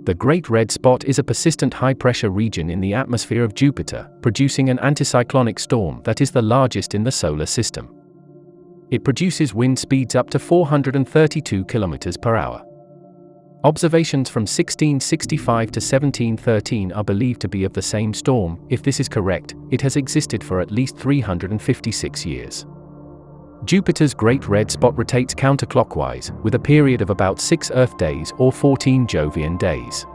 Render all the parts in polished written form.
The Great Red Spot is a persistent high-pressure region in the atmosphere of Jupiter, producing an anticyclonic storm that is the largest in the Solar System. It produces wind speeds up to 432 km per hour. Observations from 1665 to 1713 are believed to be of the same storm. If this is correct, it has existed for at least 356 years. Jupiter's Great Red Spot rotates counterclockwise, with a period of about 6 Earth days or 14 Jovian days.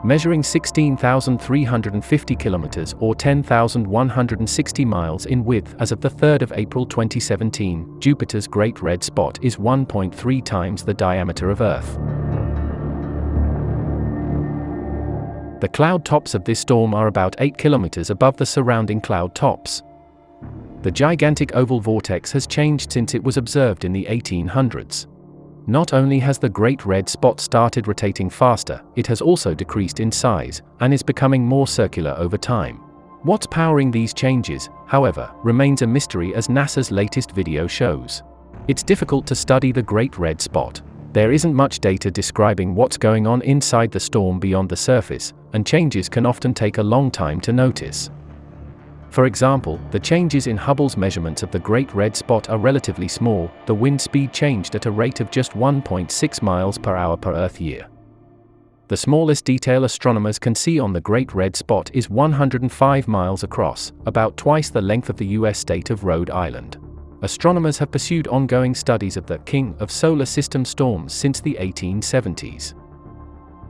Measuring 16,350 kilometers or 10,160 miles in width as of the 3rd of April 2017, Jupiter's Great Red Spot is 1.3 times the diameter of Earth. The cloud tops of this storm are about 8 kilometers above the surrounding cloud tops. The gigantic oval vortex has changed since it was observed in the 1800s. Not only has the Great Red Spot started rotating faster, it has also decreased in size, and is becoming more circular over time. What's powering these changes, however, remains a mystery, as NASA's latest video shows. It's difficult to study the Great Red Spot. There isn't much data describing what's going on inside the storm beyond the surface, and changes can often take a long time to notice. For example, the changes in Hubble's measurements of the Great Red Spot are relatively small. The wind speed changed at a rate of just 1.6 miles per hour per Earth year. The smallest detail astronomers can see on the Great Red Spot is 105 miles across, about twice the length of the US state of Rhode Island. Astronomers have pursued ongoing studies of the king of solar system storms since the 1870s.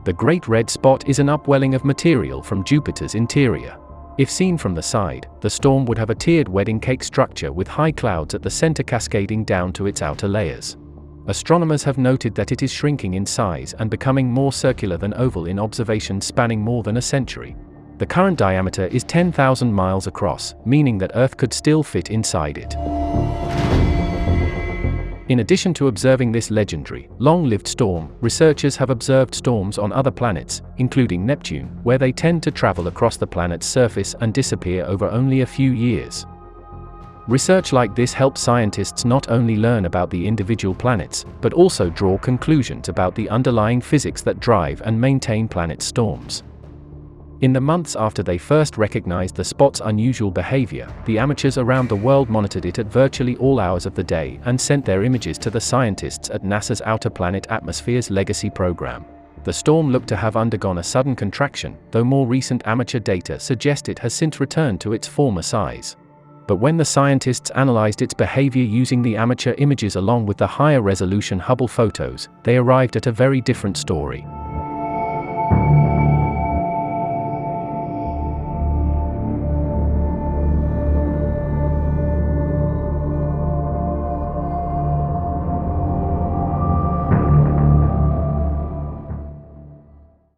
The Great Red Spot is an upwelling of material from Jupiter's interior. If seen from the side, the storm would have a tiered wedding cake structure with high clouds at the center cascading down to its outer layers. Astronomers have noted that it is shrinking in size and becoming more circular than oval in observations spanning more than a century. The current diameter is 10,000 miles across, meaning that Earth could still fit inside it. In addition to observing this legendary, long-lived storm, researchers have observed storms on other planets, including Neptune, where they tend to travel across the planet's surface and disappear over only a few years. Research like this helps scientists not only learn about the individual planets, but also draw conclusions about the underlying physics that drive and maintain planet storms. In the months after they first recognized the spot's unusual behavior, the amateurs around the world monitored it at virtually all hours of the day and sent their images to the scientists at NASA's Outer Planet Atmospheres Legacy program. The storm looked to have undergone a sudden contraction, though more recent amateur data suggest it has since returned to its former size. But when the scientists analyzed its behavior using the amateur images along with the higher resolution Hubble photos, they arrived at a very different story.